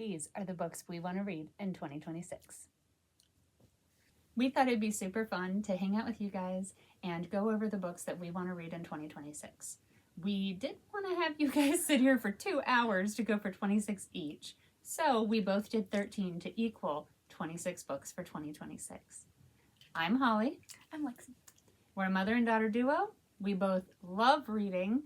these are the books we want to read in 2026. We thought it'd be super fun to hang out with you guys and go over the books that we want to read in 2026. We didn't want to have you guys sit here for 2 hours to go for 26 each, so we both did 13 to equal 26 books for 2026. I'm Holly. I'm Lexi. We're a mother and daughter duo. We both love reading,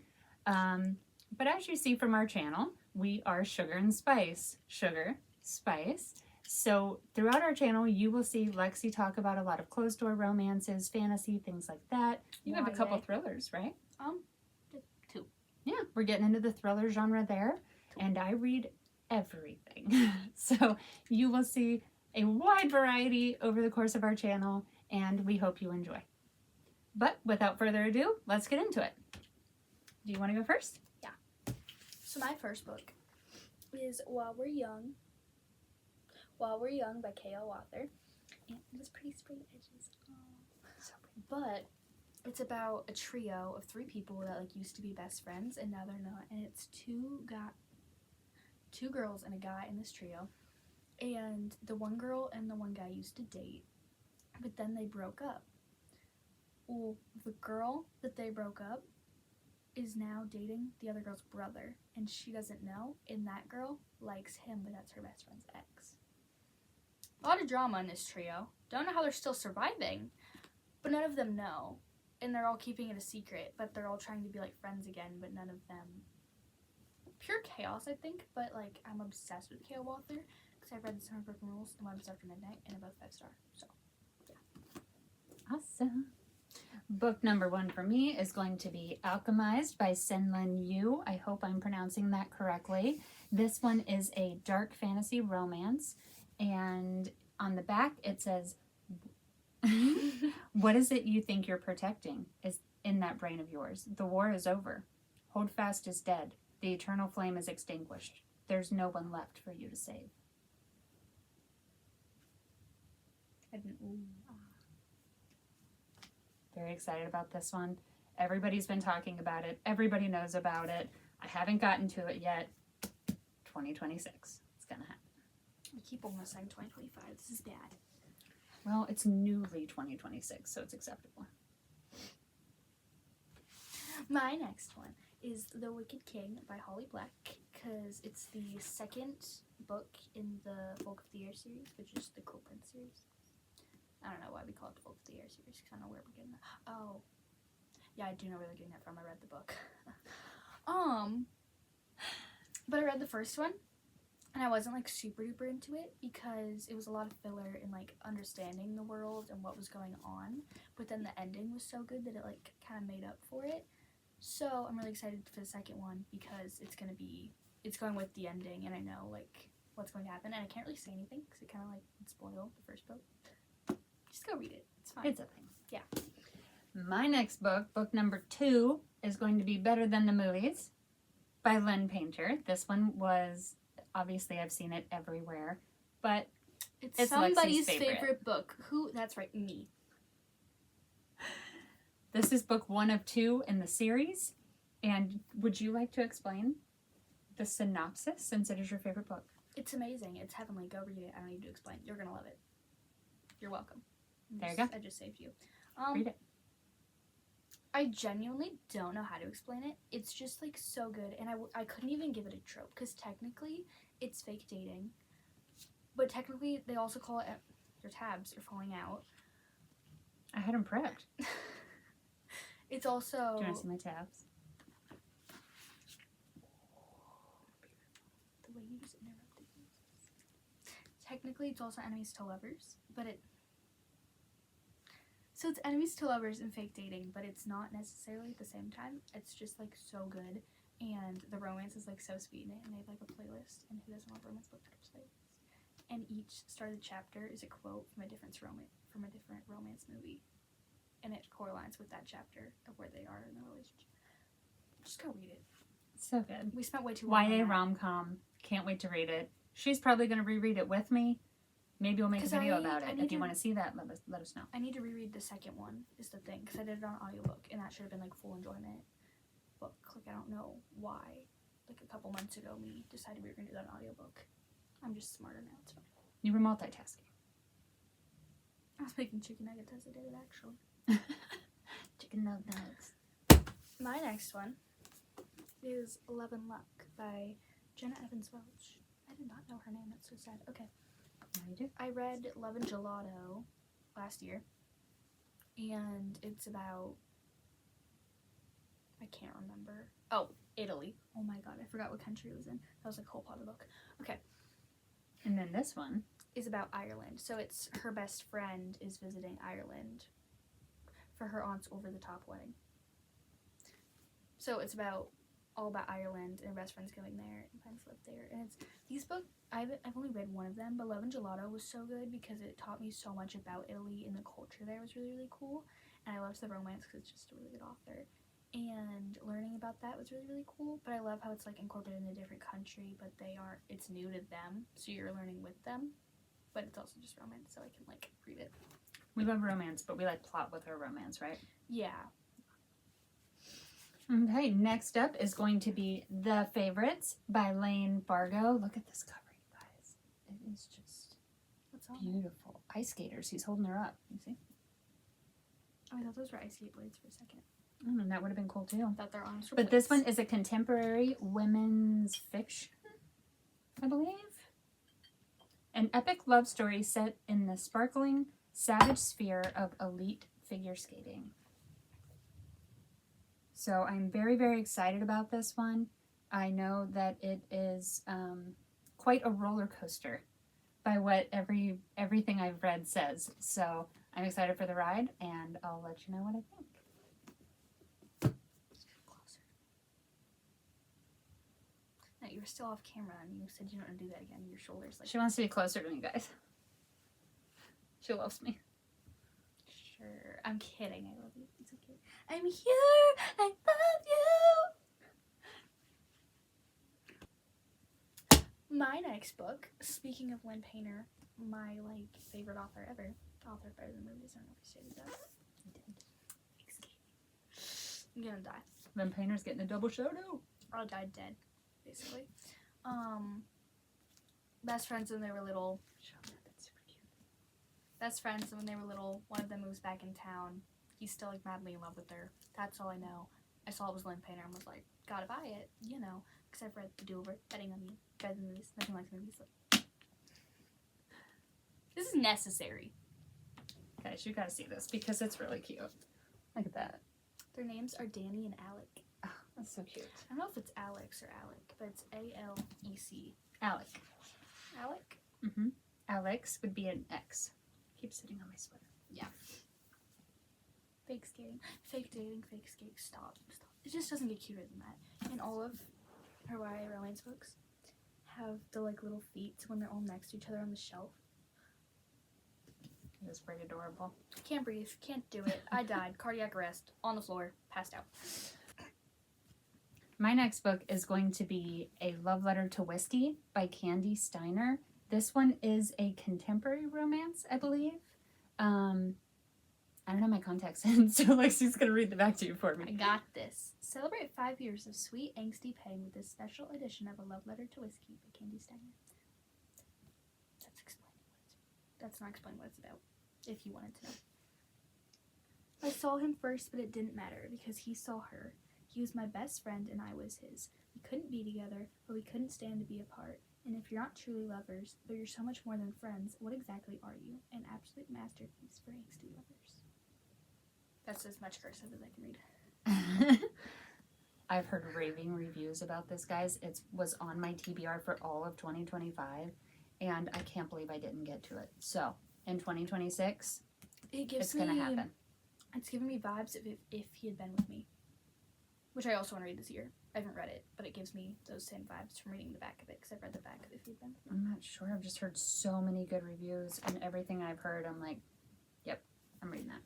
but as you see from our channel, we are Sugar and Spice. Sugar, Spice. So throughout our channel, you will see Lexi talk about a lot of closed-door romances, fantasy, things like that. You have a couple thrillers, right? 2. Yeah, we're getting into the thriller genre there, and I read everything. So you will see a wide variety over the course of our channel, and we hope you enjoy. But without further ado, let's get into it. Do you want to go first? Yeah. So my first book is While We're Young by K.L. Walker. And it has pretty straight edges. So but it's about a trio of 3 people that like used to be best friends and now they're not. And it's 2 girls and a guy in this trio. And the one girl and the one guy used to date, but then they broke up. Well, the girl that they broke up is now dating the other girl's brother, and she doesn't know, and that girl likes him, but that's her best friend's ex. A lot of drama in this trio. Don't know how they're still surviving, but none of them know, and they're all keeping it a secret, but they're all trying to be like friends again, but none of them. Pure chaos, I think, but like I'm obsessed with K.L. Walker because I read The Summer Broken Rules and One Episode After Midnight, and they're both 5-star. So, yeah. awesome. Book number 1 for me is going to be Alchemized by Senlin Yu. I hope I'm pronouncing that correctly. This one is a dark fantasy romance, and on the back it says, what is it you think you're protecting is in that brain of yours? The war is over. Holdfast is dead. The eternal flame is extinguished. There's no one left for you to save. Very excited about this one. Everybody's been talking about it. Everybody knows about it. I haven't gotten to it yet. 2026. It's gonna happen. We keep almost saying 2025. This is bad. Well, it's newly 2026, so it's acceptable. My next one is The Wicked King by Holly Black, because it's the second book in the Folk of the Air series, which is the Cruel Prince series. I don't know why we call it the Folk of the Air series, because I don't know where we're getting that. Oh. Yeah, I do know where they're getting that from. I read the book. But I read the first one, and I wasn't, like, super duper into it, because it was a lot of filler in, like, understanding the world and what was going on. But then the ending was so good that it, like, kind of made up for it. So I'm really excited for the second one, because it's going with the ending, and I know, like, what's going to happen. And I can't really say anything, because it kind of, like, would spoil the first book. Just go read it. It's fine. It's a thing. Yeah. My next book, book number 2, is going to be Better Than the Movies by Lynn Painter. This one was, obviously I've seen it everywhere, but it's somebody's Lexi's favorite book. Who? That's right, me. This is book 1 of 2 in the series, and would you like to explain the synopsis since it is your favorite book? It's amazing. It's heavenly. Go read it. I don't need to explain. You're going to love it. You're welcome. There you go. I just saved you. Read it. I genuinely don't know how to explain it. It's just, like, so good, and I couldn't even give it a trope, because technically it's fake dating, but technically they also call it your tabs are falling out. I had them prepped. It's also... Do you want to see my tabs? The way you just interrupted me. Technically it's also enemies to lovers, but it... So it's enemies to lovers and fake dating, but it's not necessarily at the same time. It's just, like, so good, and the romance is, like, so sweet in it, and they have, like, a playlist, and who doesn't love romance book playlist? And each started chapter is a quote from a different romance movie, and it correlates with that chapter of where they are in the relationship. Just go read it. So good. We spent way too long YA on that. rom-com. Can't wait to read it. She's probably going to reread it with me. Maybe we'll make a video about it. If you want to see that, let us know. I need to reread the second one, is the thing, because I did it on audiobook, and that should have been, like, full enjoyment book. Like, I don't know why. Like, a couple months ago, we decided we were going to do that on audiobook. I'm just smarter now. It's fine. You were multitasking. I was making chicken nuggets as I did it, actually. Chicken nuggets. My next one is Love and Luck by Jenna Evans Welch. I did not know her name. That's so sad. Okay. Now you do. I read Love and Gelato last year, and it's about, I can't remember. Oh, Italy. Oh my god, I forgot what country it was in. That was like a whole part of the book. Okay. And then this one Is about Ireland. So it's her best friend is visiting Ireland for her aunt's over-the-top wedding. So it's all about Ireland, and her best friend's going there and plans to live there. And it's these books. I've only read one of them, but Love and Gelato was so good because it taught me so much about Italy, and the culture there was really, really cool. And I loved the romance because it's just a really good author. And learning about that was really, really cool. But I love how it's like incorporated in a different country, but it's new to them, so you're learning with them. But it's also just romance, so I can like read it. we love romance, but we like plot with our romance, right? Yeah. Okay, next up is going to be The Favorites by Lane Fargo. Look at this cover, you guys. It is just What's on? beautiful. Ice skaters. He's holding her up. You see? Oh, I thought those were ice skate blades for a second. And that would have been cool too. I thought their arms were But this plates. one is a contemporary women's fiction, I believe. An epic love story set in the sparkling, savage sphere of elite figure skating. So I'm very, very excited about this one. I know that it is quite a roller coaster by what everything I've read says. So I'm excited for the ride, and I'll let you know what I think. Closer. No, you were still off camera, and you said you don't want to do that again. Your shoulders like. She wants to be closer to me, guys. She loves me. Sure. I'm kidding. I love you. It's okay. I'm here. I love you. My next book, speaking of Lynn Painter, my like favorite author ever. Author better than movies. I don't know if you stated that. I'm gonna die. Lynn Painter's getting a double shout out. I died dead, basically. Best friends when they were little. That's super cute. Best friends when they were little. One of them moves back in town. He's still like madly in love with her. That's all I know. I saw it was Lynn Painter and was like, gotta buy it, you know. Because I've read The Do-Over, Betting on Me, better than movies, nothing like movies. This is necessary. Guys, you gotta see this because it's really cute. Look at that. Their names are Danny and Alec. Oh, that's so cute. I don't know if it's Alex or Alec, but it's A-L-E-C. Alec. Alec? Mm-hmm. Alex would be an X. Keep sitting on my sweater. Fake skating. Fake dating, fake skate. Stop. It just doesn't get cuter than that. And all of her YA romance books have the like little feet when they're all next to each other on the shelf. It is pretty adorable. Can't breathe. Can't do it. I died. Cardiac arrest. On the floor. Passed out. My next book is going to be A Love Letter to Whiskey by Candy Steiner. This one is a contemporary romance, I believe. I don't have my contacts in, so Lexi's going to read the back to you for I me. got this. Celebrate 5 years of sweet, angsty pain with this special edition of A Love Letter to Whiskey by Candy Steiner. That's not explaining what it's about, if you wanted to know. I saw him first, but it didn't matter because he saw her. He was my best friend and I was his. We couldn't be together, but we couldn't stand to be apart. And if you're not truly lovers, though you're so much more than friends, what exactly are you? An absolute masterpiece for angsty lovers. That's as much cursive as I can read. I've heard raving reviews about this, guys. It was on my TBR for all of 2025, and I can't believe I didn't get to it. So, in 2026, it's going to happen. It's giving me vibes of if he had been with me, which I also want to read this year. I haven't read it, but it gives me those same vibes from reading the back of it because I've read the back of If He Had Been With Me. I'm not sure. I've just heard so many good reviews, and everything I've heard, I'm like, yep, I'm reading that.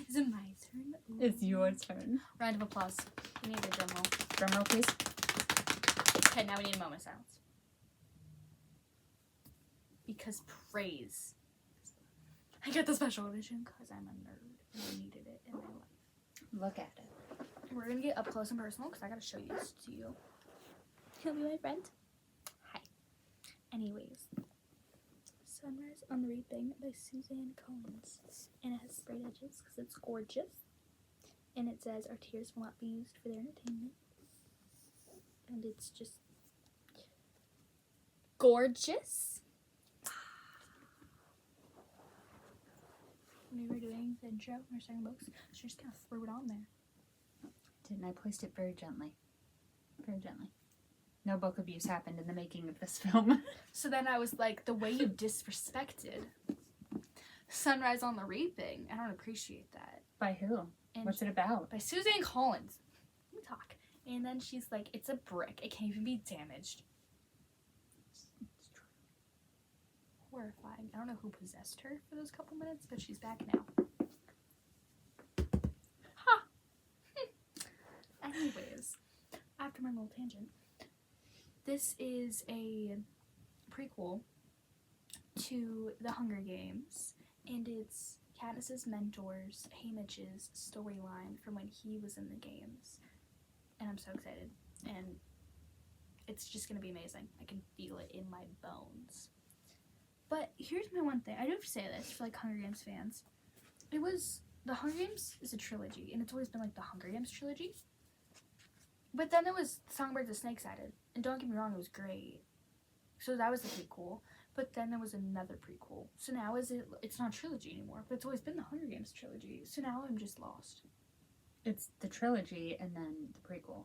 Is it my turn? Ooh. It's your turn. Round of applause. We need a drum roll. Drum roll, please. Okay, now we need a moment of silence. Because praise. I got the special edition because I'm a nerd and I needed it in my life. Look at it. We're gonna get up close and personal because I gotta show this to you. He'll be my friend. Hi. Anyways, Sunrise on the Reaping by Suzanne Collins. And it has sprayed edges because it's gorgeous. And it says, our tears will not be used for their entertainment. And it's just gorgeous. When we were doing the intro and our second books, she just kind of threw it on there. Didn't I placed it very gently? Very gently. No book abuse happened in the making of this film. So then I was like, the way you disrespected Sunrise on the Reaping, I don't appreciate that. By who? And What's it about? by Suzanne Collins. Let me talk. And then she's like, it's a brick. It can't even be damaged. Horrifying. I don't know who possessed her for those couple minutes, but she's back now. Ha! Anyways, after my little tangent, this is a prequel to The Hunger Games, and it's Katniss's mentor's, Haymitch's storyline from when he was in the games. And I'm so excited. And it's just going to be amazing. I can feel it in my bones. But here's my one thing. I do have to say this for like Hunger Games fans. The Hunger Games is a trilogy, and it's always been like the Hunger Games trilogy. But then there was Songbirds and Snakes added. And don't get me wrong, it was great. So that was the prequel. But then there was another prequel. So now it's not a trilogy anymore. But it's always been the Hunger Games trilogy. So now I'm just lost. It's the trilogy and then the prequel.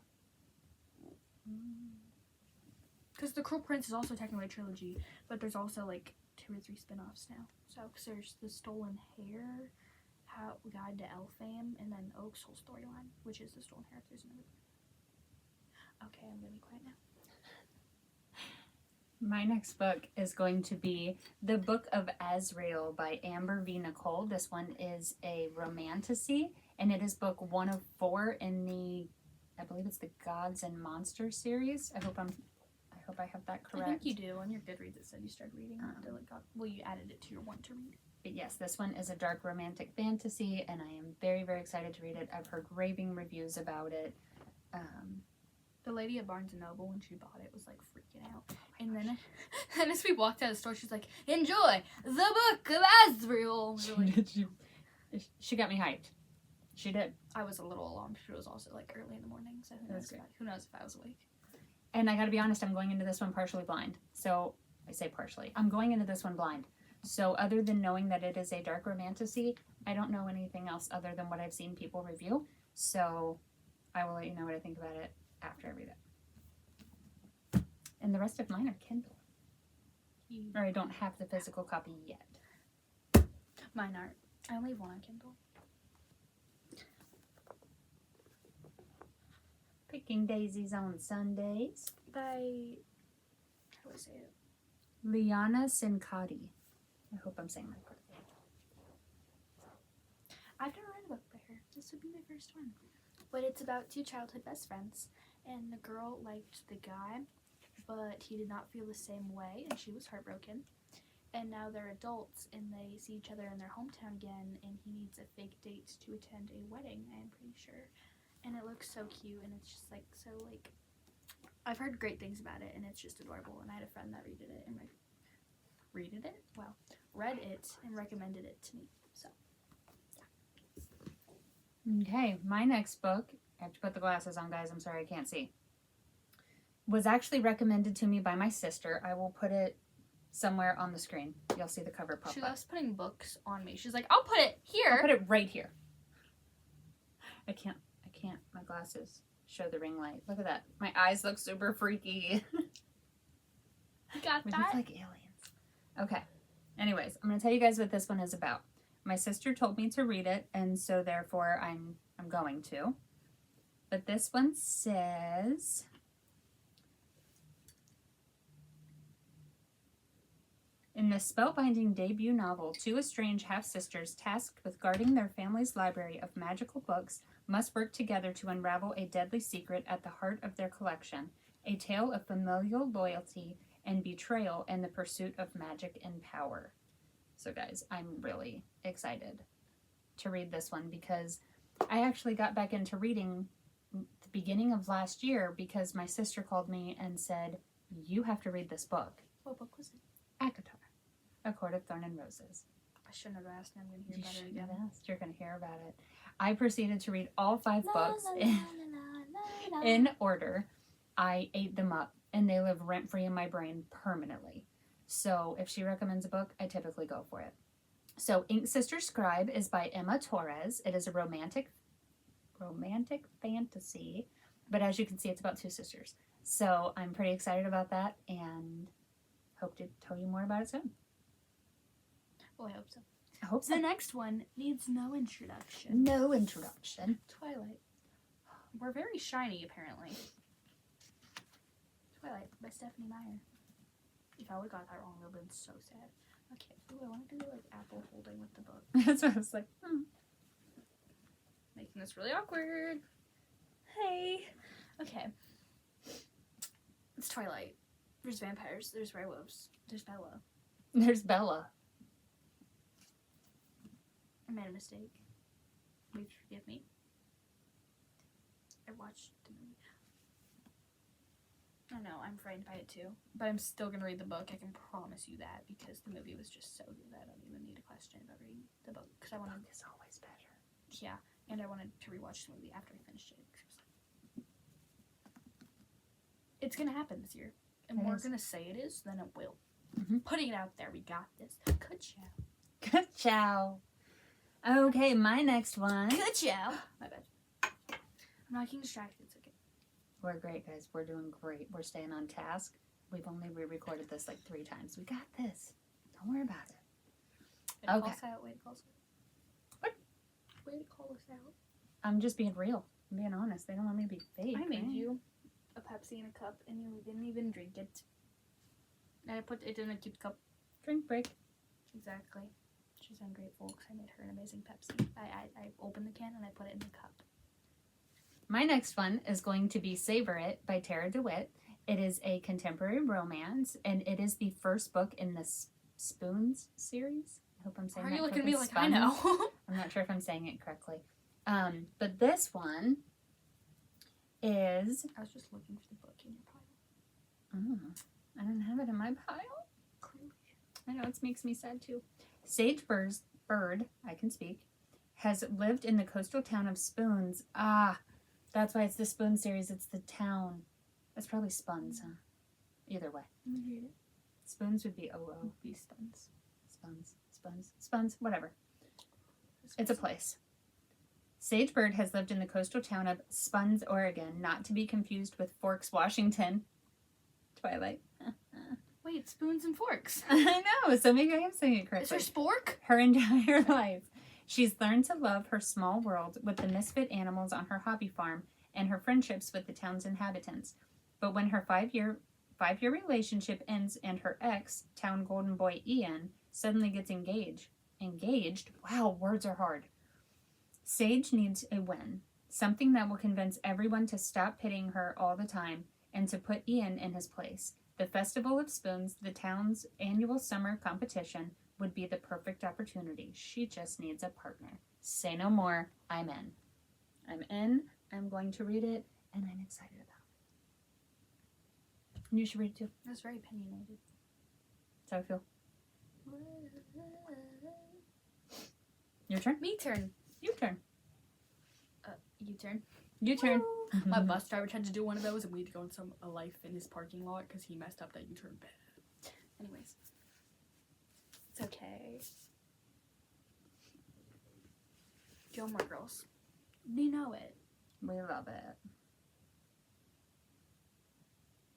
Because The Cruel Prince is also technically a trilogy. But there's also like 2 or 3 spin-offs now. So, because there's The Stolen Hair, Guide to Elfame, and then Oak's whole storyline, which is The Stolen Hair. If there's another. Okay, I'm gonna be quiet now. My next book is going to be The Book of Azrael by Amber V. Nicole. This one is a romantasy, and it is book 1 of 4 in the, I believe it's the Gods and Monsters series. I hope I have that correct. I think you do. On your Goodreads, it said you started reading it. You added it to your want to read. But yes, this one is a dark romantic fantasy, and I am very, very excited to read it. I've heard raving reviews about it. The lady at Barnes & Noble, when she bought it, was like freaking out. And then as we walked out of the store, she's like, enjoy the Book of Azrael. She got me hyped. She did. I was a little alarmed. She was also like early in the morning, so who knows if I was awake. And I gotta be honest, I'm going into this one partially blind. So, I say partially. I'm going into this one blind. So, other than knowing that it is a dark romantasy, I don't know anything else other than what I've seen people review. So, I will let you know what I think about it after I read it. And the rest of mine are Kindle. Or I don't have the physical copy yet. Mine aren't. I only have one on Kindle. Picking Daisies on Sundays By, how do I say it? Liana Sincotti. I hope I'm saying that correctly. I've never read a book by her. This would be my first one. But it's about 2 childhood best friends. And the girl liked the guy, but he did not feel the same way, and she was heartbroken. And now they're adults, and they see each other in their hometown again, and he needs a fake date to attend a wedding, I'm pretty sure. And it looks so cute, and it's just like, so like, I've heard great things about it, and it's just adorable. And I had a friend that read it and recommended it to me. So, yeah. Okay, my next book, I have to put the glasses on, guys. I'm sorry, I can't see. Was actually recommended to me by my sister. I will put it somewhere on the screen. You'll see the cover pop she up. loves putting books on me. She's like, I'll put it here. I'll put it right here. I can't. My glasses show the ring light. Look at that. My eyes look super freaky. You got We that? look like aliens. Okay. Anyways, I'm going to tell you guys what this one is about. My sister told me to read it, and so therefore I'm going to. But this one says, in this spellbinding debut novel, 2 estranged half-sisters tasked with guarding their family's library of magical books must work together to unravel a deadly secret at the heart of their collection, a tale of familial loyalty and betrayal in the pursuit of magic and power. So guys, I'm really excited to read this one because I actually got back into reading the beginning of last year because my sister called me and said, you have to read this book. What book was it? ACOTAR, A Court of Thorn and Roses. I shouldn't have asked. Now I'm going to hear You about it shouldn't again. have asked. You're going to hear about it. I proceeded to read all 5 La, books la, la, in, la, la, la. in order. I ate them up, and they live rent-free in my brain permanently. So if she recommends a book, I typically go for it. So Ink Sister Scribe is by Emma Torres. It is a romantic fantasy, but as you can see, it's about 2 sisters. So I'm pretty excited about that, and hope to tell you more about it soon. Well, I hope so. I hope The so. next one needs no introduction. No introduction. Twilight. We're very shiny, apparently. Twilight by Stephanie Meyer. If I would have got that wrong, I would have been so sad. Okay. Ooh, I want to do like apple holding with the book. That's what I was like. Making this really awkward. Hey. Okay. It's Twilight. There's vampires. There's werewolves. There's Bella. There's Bella. I made a mistake. Please forgive me. I watched the movie. I know, I'm frightened by it too. But I'm still gonna read the book, I can promise you that, because the movie was just so good that I don't even need a question about reading the book. Because I wanted, Book is always better. yeah, and I wanted to rewatch the movie after I finished it. 'Cause it was like, it's gonna happen this year. And It we're is. gonna say it is, then it will. Mhm. Putting it out there, we got this. Good job. Good chow. Okay, my next one. Good job. My bad. I'm not getting distracted, it's okay. We're great, guys. We're doing great. We're staying on task. We've only re-recorded this like 3 times. We got this. Don't worry about it. Way to call Okay. us out, way to call us out. What? Way to call us out. I'm just being real. I'm being honest. They don't want me to be fake. I made right? you a Pepsi in a cup and you didn't even drink it. And I put it in a cute cup. Drink break. Exactly. She's ungrateful because I made her an amazing Pepsi. I opened the can and I put it in the cup. My next one is going to be Savor It by Tara DeWitt. It is a contemporary romance, and it is the first book in the Spoons series. I hope I'm saying Why are that you looking at me correctly. like I know? I'm not sure if I'm saying it correctly. But this one is... I was just looking for the book in your pile. I don't have it in my pile. Clearly. I know, it makes me sad too. Sage Bird, I can speak, has lived in the coastal town of Spoons. Ah, that's why it's the Spoon series. It's the town. It's probably Spuns, huh? Either way. Let me read it. Spoons would be OO. Be Spuns. Spuns, whatever. It's a place. Sage Bird has lived in the coastal town of Spuns, Oregon, not to be confused with Forks, Washington. Twilight. Wait, spoons and forks. I know, so maybe I am saying it Is correctly. there spork? Her entire life, she's learned to love her small world with the misfit animals on her hobby farm and her friendships with the town's inhabitants. But when her five-year relationship ends and her ex, town golden boy Ian, suddenly gets engaged, wow, words are hard. Sage needs a win, something that will convince everyone to stop pitying her all the time and to put Ian in his place. The Festival of Spoons, the town's annual summer competition, would be the perfect opportunity. She just needs a partner. Say no more. I'm in. I'm in. I'm going to read it, and I'm excited about it. And you should read it too. That's very opinionated. That's how I feel. Your turn? Me turn. Your turn. You turn. Your turn. My bus driver tried to do one of those and we had to go in a Life Fitness parking lot because he messed up that U-turn bad. Anyways. It's okay. Gilmore Girls. You know it. We love it.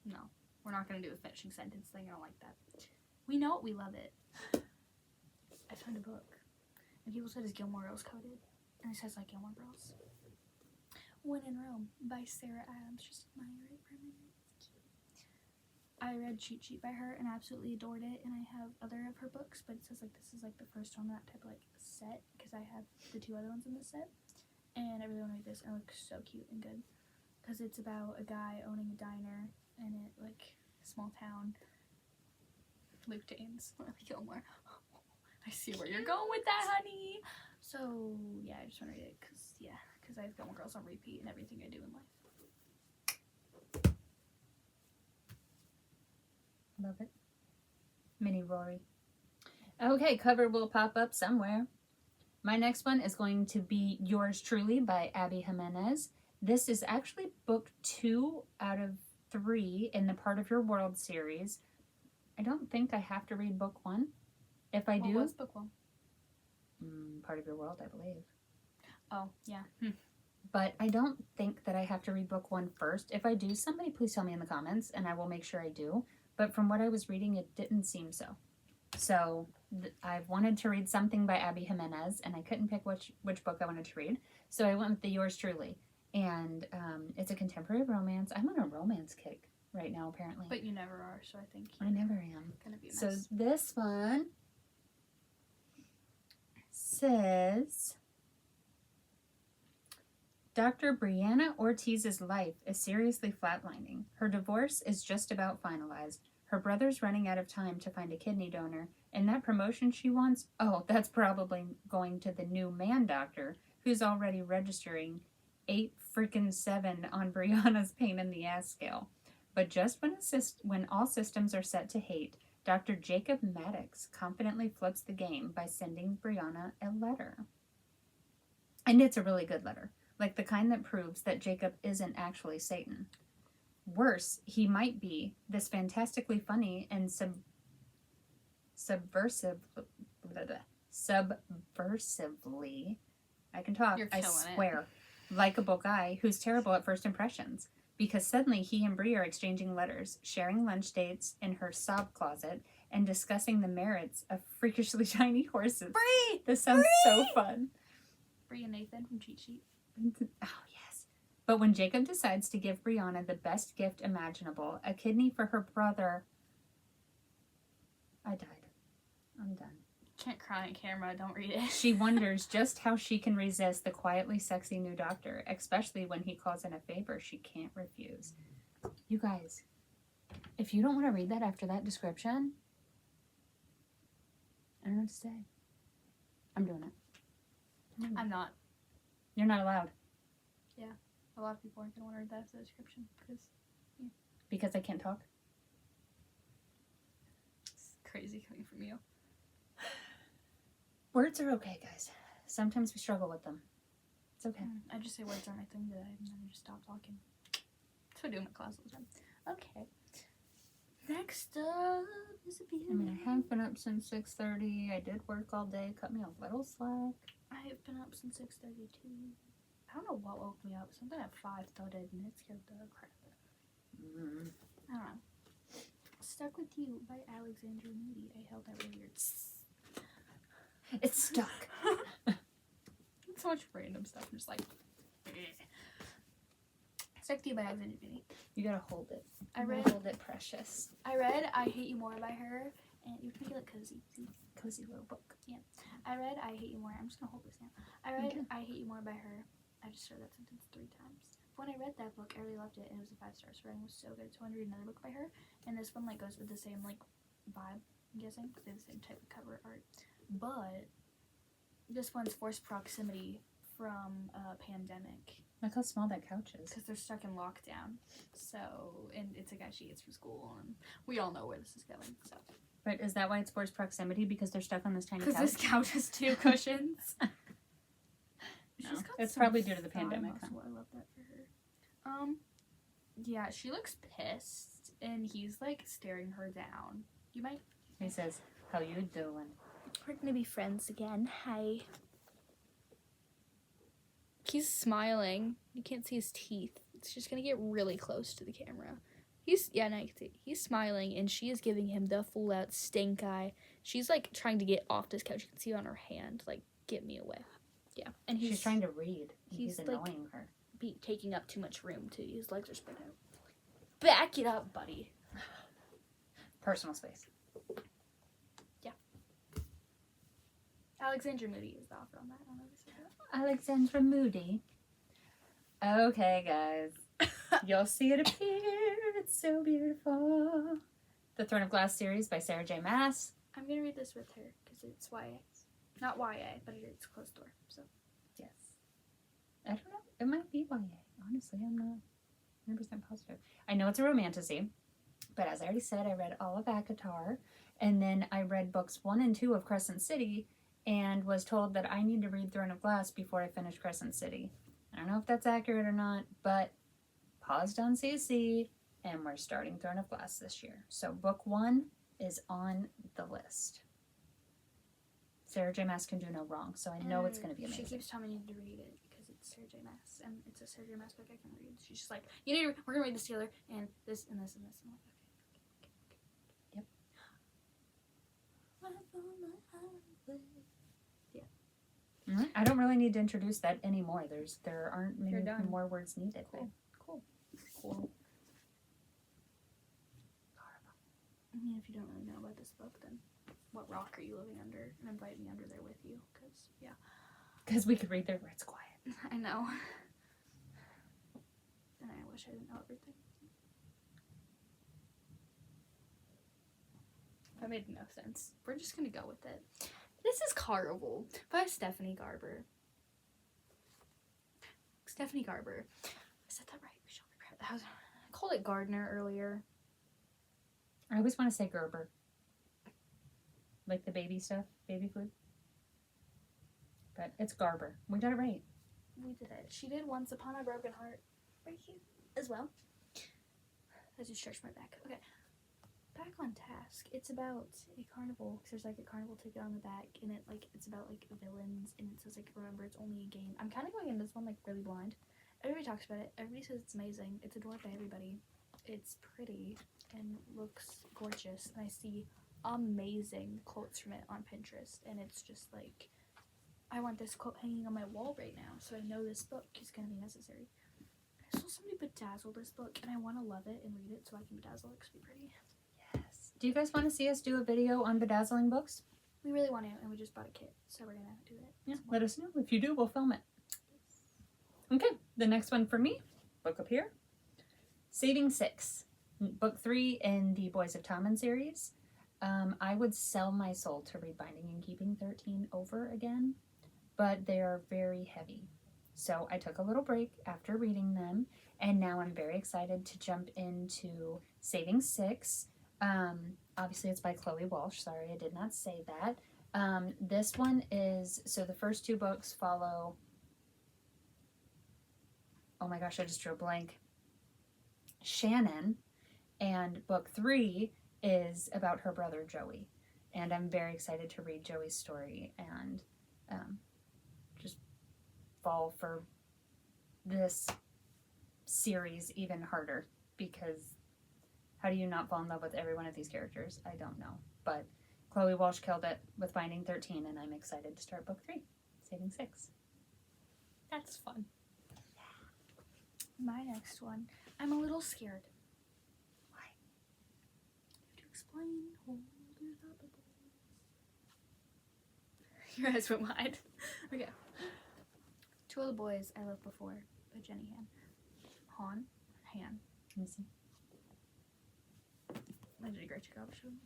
No. We're not going to do a finishing sentence thing. I don't like that. We know it. We love it. I found a book. And people said it's Gilmore Girls coded. And it says like Gilmore Girls. When in Rome by Sarah Adams. Just admire it for a minute. It's cute. I read Cheat Sheet by her and absolutely adored it. And I have other of her books. But it says like this is like the first one in that type of like set. Because I have the 2 other ones in this set. And I really want to read this. And it looks so cute and good. Because it's about a guy owning a diner. And it like small town. Luke Danes. Gilmore. I see where you're going with that, honey. So, yeah, I just want to read it because I have Gilmore Girls on repeat in everything I do in life. Love it. Mini Rory. Okay, cover will pop up somewhere. My next one is going to be Yours Truly by Abby Jimenez. This is actually book 2 out of 3 in the Part of Your World series. I don't think I have to read book 1. If I do, What was book 1? Part of Your World, I believe. Oh, yeah. But I don't think that I have to read book 1 first. If I do, somebody please tell me in the comments and I will make sure I do. But from what I was reading, it didn't seem so. So I wanted to read something by Abby Jimenez and I couldn't pick which book I wanted to read. So I went with the Yours Truly. And it's a contemporary romance. I'm on a romance kick right now, apparently. But you never are, so I think I never am. Gonna be a So mess. this one says, Dr. Brianna Ortiz's life is seriously flatlining. Her divorce is just about finalized. Her brother's running out of time to find a kidney donor, and that promotion she wants, oh, that's probably going to the new man doctor, who's already registering 8-7 on Brianna's pain in the ass scale. But just when all systems are set to hate, Dr. Jacob Maddox confidently flips the game by sending Brianna a letter. And it's a really good letter, like the kind that proves that Jacob isn't actually Satan. Worse, he might be this fantastically funny and subversively, I can talk, You're I killing it. swear, likable guy who's terrible at first impressions. Because suddenly he and Bree are exchanging letters, sharing lunch dates in her sob closet, and discussing the merits of freakishly tiny horses. Bree! This sounds so fun. Bree and Nathan from Cheat Sheet. Oh, yes. But when Jacob decides to give Brianna the best gift imaginable, a kidney for her brother... I died. I'm done. Can't cry on camera, don't read it. She wonders just how she can resist the quietly sexy new doctor, especially when he calls in a favor she can't refuse. You guys, if you don't want to read that after that description, I don't know what to say. I'm doing it. I'm not. You're not allowed. A lot of people aren't going to want to read that as a description Because I can't talk? it's crazy coming from you. Words are okay, guys. Sometimes we struggle with them. It's okay. I just say words aren't my thing today, and then I just stop talking. That's what I do in my class all the time. Okay. Next up is a beauty. I mean, I have been up since 6:30. I did work all day. Cut me a little slack. I have been up since 6:32. I don't know what woke me up. Something at 5 thudded, and it scared the crap out of me. I don't know. Stuck with You by Alexandra Moody. I held that really weird. It's stuck. So much random stuff. I'm just like... Stuck with You by Alexandra Moody. You gotta hold it. I You read gotta hold it precious. I Hate You More by her, and you can make it look cozy. See? Cozy little book. I read I Hate You More. I'm just gonna hold this now. I read Okay. I Hate You More by her. I just read that sentence 3 times. When I read that book, I really loved it, and it was a 5 stars. Writing was so good. So I want to read another book by her, and this one like goes with the same like vibe. I'm guessing because they have the same type of cover art, but this one's forced proximity from a pandemic Look how small that couch is. because they're stuck in lockdown. So, and it's a guy she gets from school, and we all know where this is going. So. But is that why it's forced proximity? Because they're stuck on this tiny Because couch? this couch has 2 cushions. No, She's got it's some probably due to the thigh pandemic. Huh? muscle. I love that for her. Yeah, she looks pissed, and he's like staring her down. You might. He says, "How you doing?" We're gonna be friends again. Hi. He's smiling. You can't see his teeth. It's just gonna get really close to the camera. Now you can see. He's smiling, and she is giving him the full out stink eye. She's like trying to get off this couch. You can see it on her hand. Like, get me away. Yeah, and She's trying to read. And he's, he's like, annoying her. taking up too much room too. His legs are spread out. Back it up, buddy. Personal space. Alexandra Moody is the author on that. I don't know if I said that. Alexandra Moody. Okay, guys. You'll see it appear. It's so beautiful. The Throne of Glass series by Sarah J. Maas. I'm gonna read this with her because it's YA, not YA, but it's closed door. So Yes. I don't know. It might be YA. Honestly, I'm not 100% positive. I know it's a romantasy, But as I already said, I read all of ACOTAR, and then I read books 1 and 2 of Crescent City, and was told that I need to read Throne of Glass before I finish Crescent City. I don't know if that's accurate or not, but paused on CC, and we're starting Throne of Glass this year. So book 1 is on the list. Sarah J. Maas can do no wrong, so I know it's going to be amazing. She keeps telling me to read it because it's Sarah J. Maas, and it's a Sarah J. Maas book I can read. She's just like, you need to, we're going to read this together, and this, and this, and this. I'm like, okay. Yep. I don't really need to introduce that anymore. There aren't many more words needed. Cool. I mean, if you don't really know about this book, then what rock are you living under? And invite me under there with you, Because we could read there where it's quiet. I know. And I wish I didn't know everything. That made no sense. We're just gonna go with it. This is Carnival by Stephanie Garber. Stephanie Garber. I said that right. I called it Gardner earlier. I always want to say Gerber. Like the baby stuff, baby food. But it's Garber. We got it right. We did it. She did Once Upon a Broken Heart right here as well. I just stretched my back. Okay. Back on task. It's about a carnival. Cause there's like a carnival ticket on the back, and it's about like villains, and it says like, remember, it's only a game. I'm kind of going in this one like really blind. Everybody talks about it. Everybody says it's amazing. It's adored by everybody. It's pretty and looks gorgeous, and I see amazing quotes from it on Pinterest, and it's just like, I want this quote hanging on my wall right now, so I know this book is going to be necessary. I saw somebody bedazzle this book, and I want to love it and read it so I can bedazzle it because it'd be pretty. Yes. Do you guys want to see us do a video on bedazzling books? We really want to, and we just bought a kit, so we're going to do it. Yeah, let us know. If you do, we'll film it. Okay, the next one for me, book up here, Saving Six, book 3 in the Boys of Tommen series. I would sell my soul to read Binding and Keeping 13 over again, but they are very heavy. So I took a little break after reading them, and now I'm very excited to jump into Saving Six. Obviously it's by Chloe Walsh. Sorry, I did not say that. This one is, so the first 2 books follow, oh my gosh, I just drew a blank, Shannon, and book 3 is about her brother Joey, and I'm very excited to read Joey's story and just fall for this series even harder, because how do you not fall in love with every one of these characters? I don't know, but Chloe Walsh killed it with Binding 13, and I'm excited to start book 3, Saving Six. That's fun. My next one, I'm a little scared. Why? To explain. Your eyes went wide. Okay. Two of the Boys I Loved Before by Jenny Han. Han. Let me see. I did a great job showing.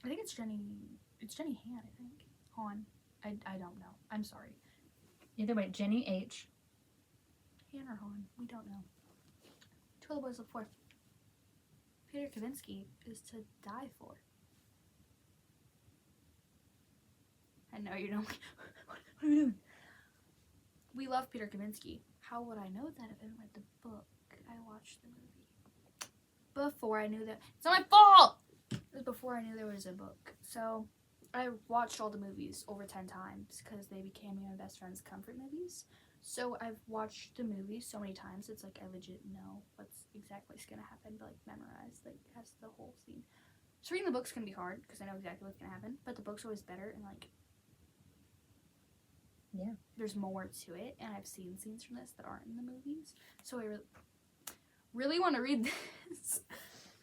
I think it's Jenny Han, I think. Han. I don't know. I'm sorry. Either way, Jenny H. Han or Han, we don't know. Two of the Boys Look For. Peter Kavinsky is to die for. I know you don't. What are we doing? We love Peter Kavinsky. How would I know that if I haven't read the book? I watched the movie before I knew that. It's not my fault. It was before I knew there was a book. So I watched all the movies over 10 times because they became me and my best friend's comfort movies. So I've watched the movies so many times, it's like I legit know what's exactly gonna happen, but like memorize, like has the whole scene. So reading the book's gonna be hard because I know exactly what's gonna happen, but the book's always better, and like, yeah, there's more to it, and I've seen scenes from this that aren't in the movies. So I really want to read this.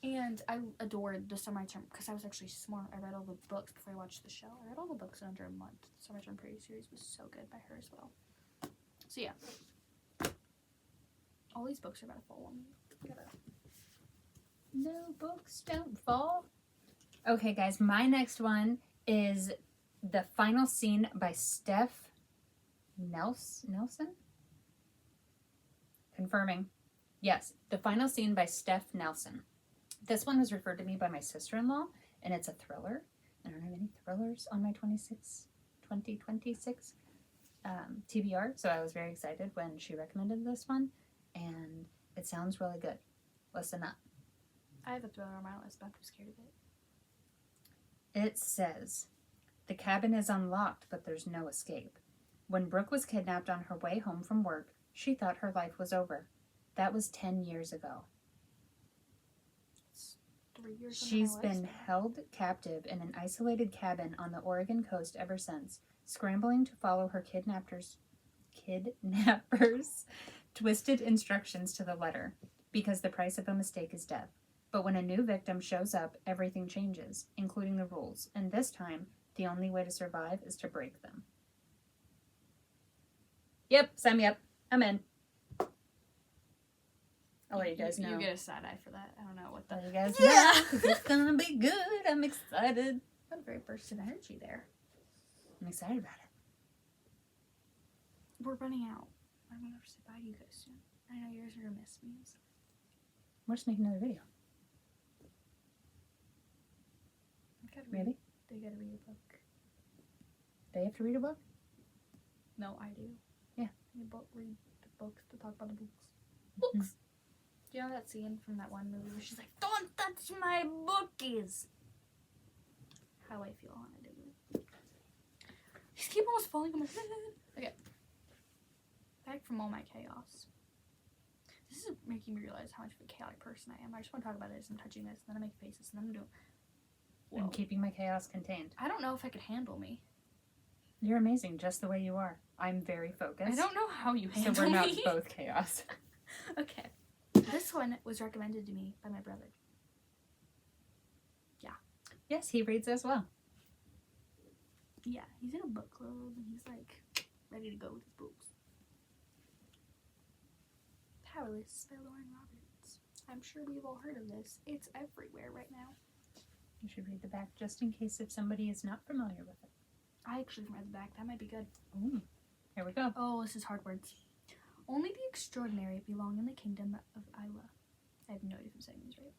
And I adored the Summer Term because I was actually smart. I read all the books before I watched the show. I read all the books in under a month. The Summer Term Prairie series was so good by her as well. So yeah, all these books are about to fall on me. No books don't fall. Okay, guys, my next one is The Final Scene by Steph Nelson. Confirming. Yes, The Final Scene by Steph Nelson. This one was referred to me by my sister-in-law, and it's a thriller. I don't have any thrillers on my 2026 TBR, so I was very excited when she recommended this one, and it sounds really good. Listen up. I have a thriller on my list, but I'm too scared of it. It says, the cabin is unlocked, but there's no escape. When Brooke was kidnapped on her way home from work, she thought her life was over. That was 10 years ago. It's 3 years on She's my been list. held captive in an isolated cabin on the Oregon coast ever since, scrambling to follow her kidnappers' twisted instructions to the letter, because the price of a mistake is death. But when a new victim shows up, everything changes, including the rules, and this time, the only way to survive is to break them. Yep, sign me up. I'm in. I'll let you guys know. You get a side eye for that. I don't know what the... Let you guys know, 'cause it's gonna be good. I'm excited. What a great burst of energy there. I'm excited about it. We're running out. I'm gonna have to say bye to you guys soon. I know you guys are gonna miss me. And stuff. We'll just make another video. I gotta Maybe. They gotta read a book. They have to read a book? No, I do. Yeah. Read the books to talk about the books. Mhm. Books. Do you know that scene from that one movie where she's like, "Don't touch my bookies"? How I feel on it. These keep almost falling on my head. Okay. Back from all my chaos. This is making me realize how much of a chaotic person I am. I just want to talk about this. I'm touching this, and then I make faces, and then I'm doing. I'm Whoa. keeping my chaos contained. I don't know if I could handle me. You're amazing just the way you are. I'm very focused. I don't know how you So handle we're not me. both chaos. Okay. This one was recommended to me by my brother. Yes, he reads as well. Yeah, he's in a book club and he's like ready to go with his books. Powerless by Lauren Roberts. I'm sure we've all heard of this. It's everywhere right now. You should read the back just in case if somebody is not familiar with it. I actually haven't read the back. That might be good. Ooh, here we go. Oh, this is hard words. Only the extraordinary belong in the kingdom of Isla. I have no idea if I'm saying these right.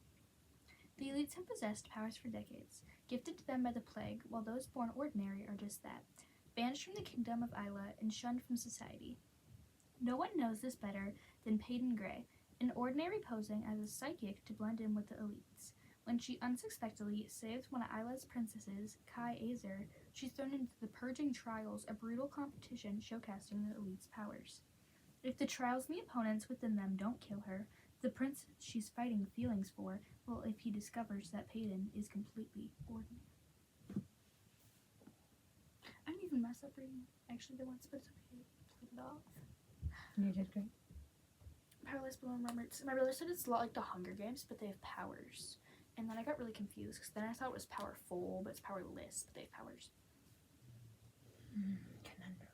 The elites have possessed powers for decades, gifted to them by the plague, while those born ordinary are just that, banished from the kingdom of Isla and shunned from society. No one knows this better than Peyton Gray, an ordinary posing as a psychic to blend in with the elites. When she unsuspectingly saves one of Isla's princesses, Kai Azer, she's thrown into the Purging Trials, a brutal competition showcasing the elites' powers. If the trials and the opponents within them don't kill her, the prince she's fighting feelings for will if he discovers that Peyton is completely ordinary. I didn't even mess up reading actually the one supposed to be pulled it off. You did great. Powerless Balloon Roberts. My brother said it's a lot like the Hunger Games, but they have powers. And then I got really confused because then I thought it was powerful, but it's powerless, but they have powers. Conundrum.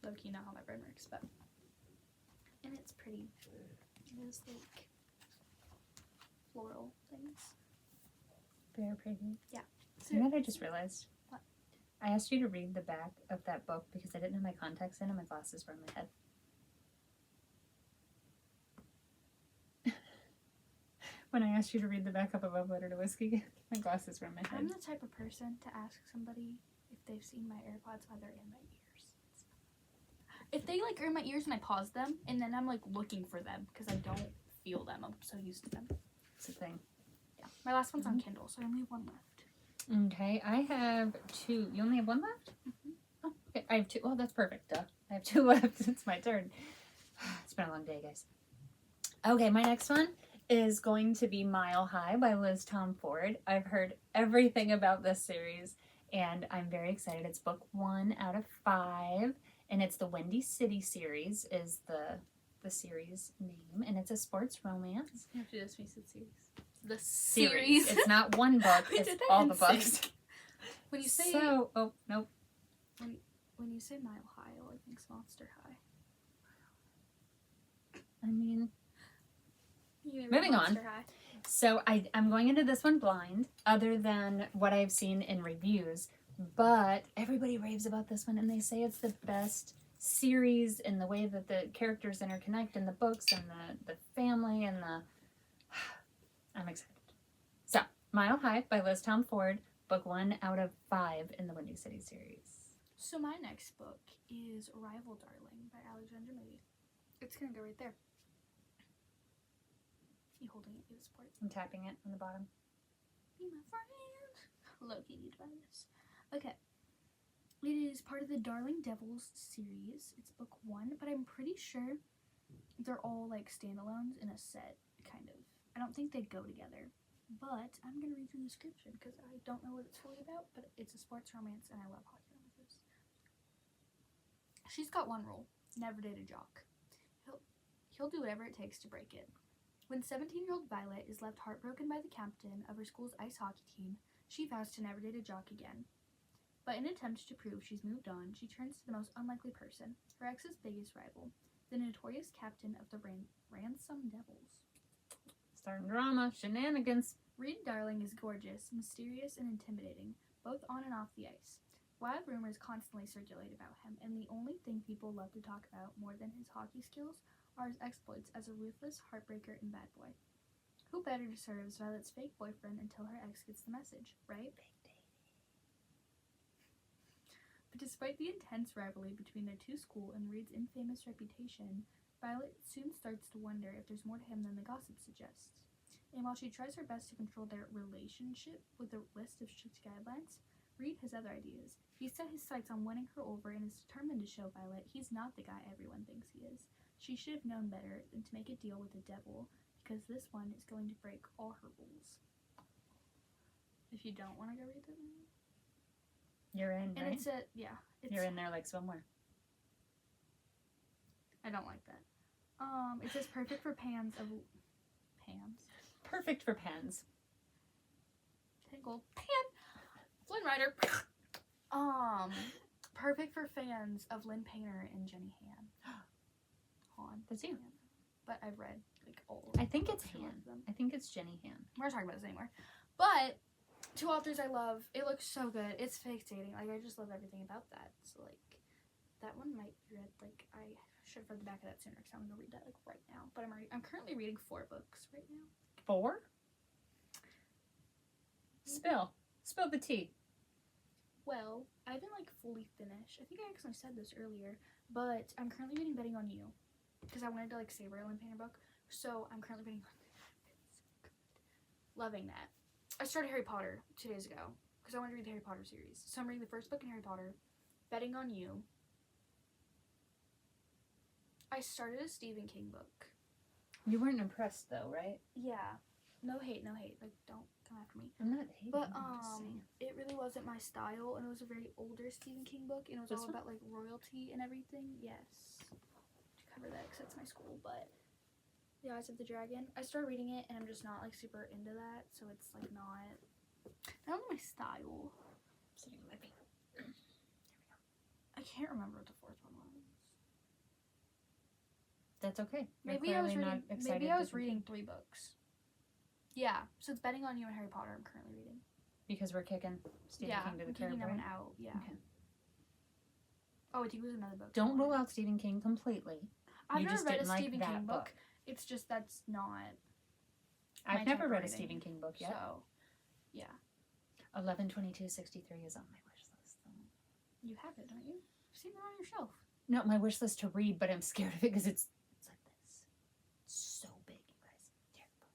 Low-key not how my brain works, but... And it's pretty. It is like floral things. Very pretty. So You know what I just realized? What? I asked you to read the back of that book because I didn't have my contacts in and my glasses were in my head. When I asked you to read the back of A Love Letter to Whiskey, my glasses were in my I'm head. the type of person to ask somebody if they've seen my AirPods while they're in my ears. If they like are in my ears and I pause them, and then I'm like looking for them because I don't feel them. I'm so used to them. It's a thing. Yeah. My last one's on Kindle, so I only have one left. Okay, I have two. You only have one left? Mhm. Oh, okay. I have two. Oh, that's perfect. Duh. I have two left. It's my turn. It's been a long day, guys. Okay, my next one is going to be Mile High by Liz Tom Ford. I've heard everything about this series, and I'm very excited. It's book 1 out of 5, and it's the Windy City series is the series name, and it's a sports romance You have to do this when you said series. The series. series. It's not one book, We it's did that all in the books. sync. When you say So, oh, nope. when you say Mile High, all I think's Monster High. I mean, You never Moving on. Monster High. so I'm going into this one blind, other than what I've seen in reviews, but everybody raves about this one, and they say it's the best series and the way that the characters interconnect in the books and the family and the I'm excited. So, Mile High by Liz Tom Ford, book 1 out of 5 in the Windy City series. So my next book is Rival Darling by Alexandra Moody. It's gonna go right there. You holding it? You support. I'm tapping it on the bottom. Be my friend. Loki, need to buy this. Okay. It is part of the Darling Devils series. It's book 1, but I'm pretty sure they're all like standalones in a set, kind of. I don't think they go together. But I'm gonna read you the description because I don't know what it's fully about, but it's a sports romance and I love hockey romances. She's got one rule: never date a jock. He'll do whatever it takes to break it. When 17-year-old Violet is left heartbroken by the captain of her school's ice hockey team, she vows to never date a jock again. But in an attempt to prove she's moved on, she turns to the most unlikely person, her ex's biggest rival, the notorious captain of the Ransom Devils. Starting drama, shenanigans. Reed Darling is gorgeous, mysterious, and intimidating, both on and off the ice. Wild rumors constantly circulate about him, and the only thing people love to talk about more than his hockey skills are his exploits as a ruthless heartbreaker and bad boy. Who better to serve as Violet's fake boyfriend until her ex gets the message, right? But despite the intense rivalry between their two schools and Reed's infamous reputation, Violet soon starts to wonder if there's more to him than the gossip suggests. And while she tries her best to control their relationship with a list of strict guidelines, Reed has other ideas. He's set his sights on winning her over and is determined to show Violet he's not the guy everyone thinks he is. She should have known better than to make a deal with the devil, because this one is going to break all her rules. If you don't want to go read it, You're in, and right? it's You're in there like swimwear. I don't like that. It says perfect for pans. Perfect for pens. Tangled pan. Flynn Rider. Perfect for fans of Lynn Painter and Jenny Han. That's you. But I've read like all. I think it's two Han. of them. I think it's Jenny Han. We're not talking about this anymore. But two authors I love. It looks so good. It's fake dating. Like I just love everything about that. So like that one might be read. Like I should have read the back of that sooner because I'm gonna read that like right now. But I'm currently reading 4 books right now. 4? Spill the tea. Well, I haven't like fully finished. I think I actually said this earlier, but I'm currently reading Betting on You because I wanted to like savor a Lynn Painter book. So I'm currently reading. Loving that. I started Harry Potter 2 days ago because I wanted to read the Harry Potter series. So I'm reading the first book in Harry Potter, Betting on You. I started a Stephen King book. You weren't impressed though, right? Yeah. No hate. Like, don't come after me. I'm not hating. But I'm just saying. it really wasn't my style, and it was a very older Stephen King book, and it was This all one? about like royalty and everything. Yes, to cover that because that's my school. But The Eyes of the Dragon, I started reading it, and I'm just not like super into that, so it's like not my style. Sitting on my feet. I can't remember what the 4th one was. That's okay. You're Maybe I was clearly not reading. excited Maybe I to was reading 3 books. Yeah, so it's Betting on You and Harry Potter. I'm currently reading. because we're kicking Stephen King to the I'm kicking curb, that right? one out. Yeah. Okay. Oh, I think it was another book. Don't somewhere. rule out Stephen King completely. I've You never just read a didn't like Stephen that King book. book. It's just that's not. I've My never type of read a reading. Stephen King book yet. So, yeah, 11/22/63 is on my wish list. Though. you have it, don't you? I've seen it on your shelf. No, my wish list to read, but I'm scared of it because it's like this. It's so big, you guys. Terrible.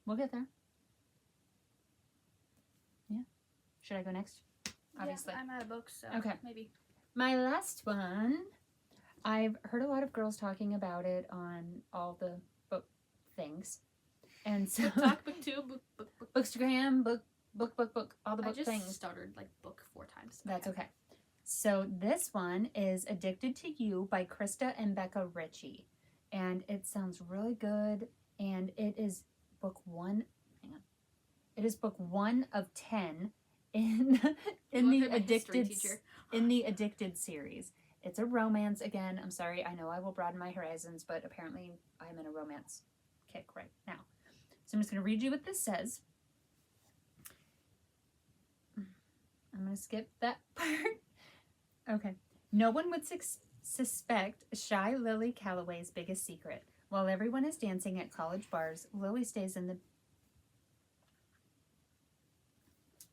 We'll get there. Yeah. Should I go next? Obviously. Yeah, I'm out of books, so Okay. maybe. My last one, I've heard a lot of girls talking about it on all the book things. And so Talk book 2, book. Bookstagram, book, all the I book just things. stuttered like book 4 times. That's okay. So this one is Addicted to You by Krista and Becca Ritchie. And it sounds really good. And it is book 1. Hang on. It is book 1 of 10 in the Addicted series. It's a romance again. I'm sorry. I know I will broaden my horizons, but apparently I'm in a romance kick right now. So I'm just going to read you what this says. I'm going to skip that part. Okay. No one would suspect shy Lily Calloway's biggest secret. While everyone is dancing at college bars, Lily stays in the...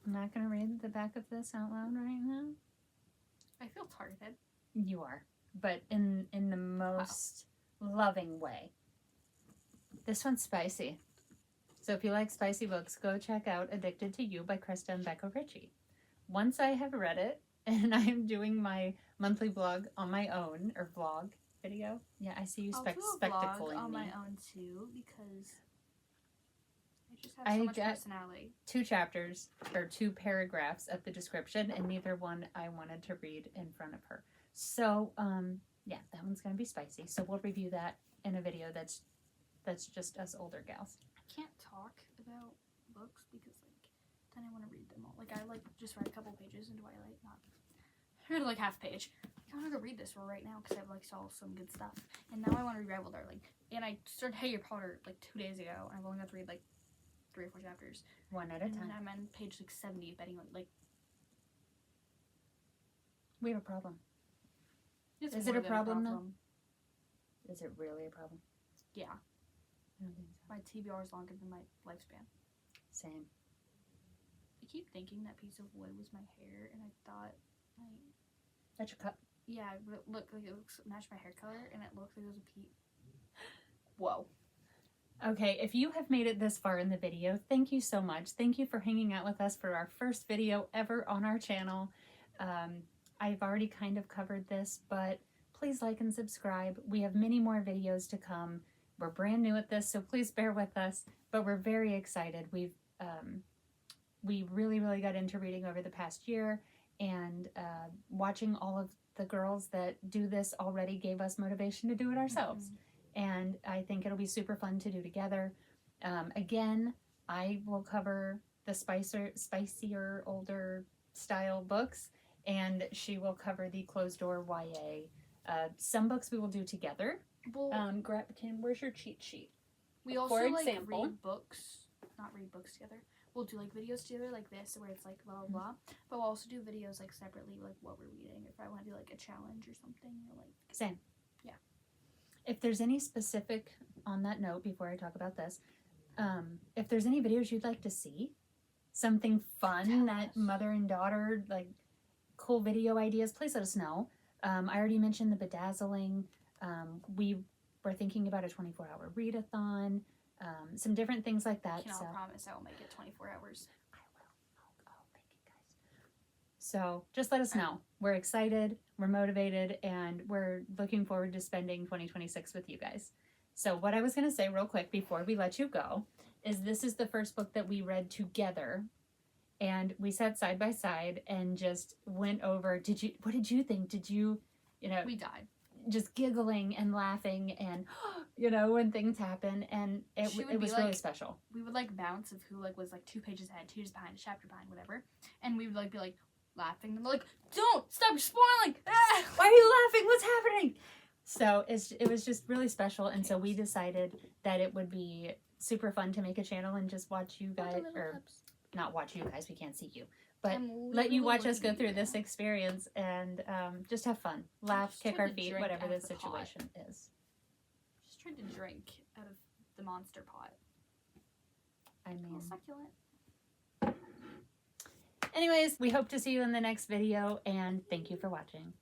I'm not going to read the back of this out loud right now. I feel targeted. You are, but in the most loving way. This one's spicy. So if you like spicy books, go check out Addicted to You by Krista and Becca Ritchie. Once I have read it, and I am doing my monthly vlog on my own, or vlog video. Yeah, I see you I'll do a spectacling vlog on me. my own too, because I just have so much got personality. 2 chapters, or 2 paragraphs of the description, and neither one I wanted to read in front of her. So, yeah, that one's going to be spicy. So we'll review that in a video that's just us older gals. I can't talk about books because, like, then I want to read them all. Like, I, like, just read a couple pages in Twilight, not... I read, like, half a page. I want to go read this right now because I've, like, saw some good stuff. And now I want to read Rival Darling. And I started Harry Potter, like, 2 days ago, and I've only got to read, like, 3 or 4 chapters. One at a And time. I'm on page, like, 70, betting on, like... We have a problem. It's Is it more a than problem, though? Is it really a problem? Yeah. I don't think so. My TBR is longer than my lifespan. Same. I keep thinking that piece of wood was my hair, and I thought, like... That's your cup. Yeah, but it looked like it matched my hair color, and it looked like it was a piece. Whoa. Okay, if you have made it this far in the video, thank you so much. Thank you for hanging out with us for our first video ever on our channel. I've already kind of covered this, but please like and subscribe. We have many more videos to come. We're brand new at this, so please bear with us, but we're very excited. We really got into reading over the past year, and watching all of the girls that do this already gave us motivation to do it ourselves. And I think it'll be super fun to do together. Again, I will cover the spicier, older style books, and she will cover the closed door YA. Some books we will do together. Well, Where's your cheat sheet? we also for like example- read books, not read books together. We'll do like videos together like this, where it's like blah blah blah. But we'll also do videos like separately, like what we're reading. If I want to do like a challenge or something, or like Same. Yeah. If there's any specific, on that note, before I talk about this, if there's any videos you'd like to see, something fun Tell that us. mother and daughter, like cool video ideas, please let us know. I already mentioned the bedazzling. We were thinking about a 24-hour readathon, some different things like I that. cannot So promise I will make it 24 hours. I will. Oh, thank you guys. So just let us know. We're excited, we're motivated, and we're looking forward to spending 2026 with you guys. So what I was going to say real quick before we let you go is this is the first book that we read together, and we sat side by side and just went over, what did you think? Did you know, We died. just giggling and laughing and, when things happen, and She would it be was really like- special. We would like bounce of who like was like 2 pages ahead, 2 pages behind, a chapter behind, whatever, and we would like be like laughing and like, don't stop, you're spoiling. Ah! Why are you laughing? What's happening? So it was just really special, and so we decided that it would be super fun to make a channel and just watch you guys, or not watch you guys, we can't see you, but let you watch us go through this experience and just have fun, laugh, Just kick tried our to feet, drink whatever out the of the pot. situation is. Just tried to drink out of the monster pot. I All mean, succulent. anyways, we hope to see you in the next video, and thank you for watching.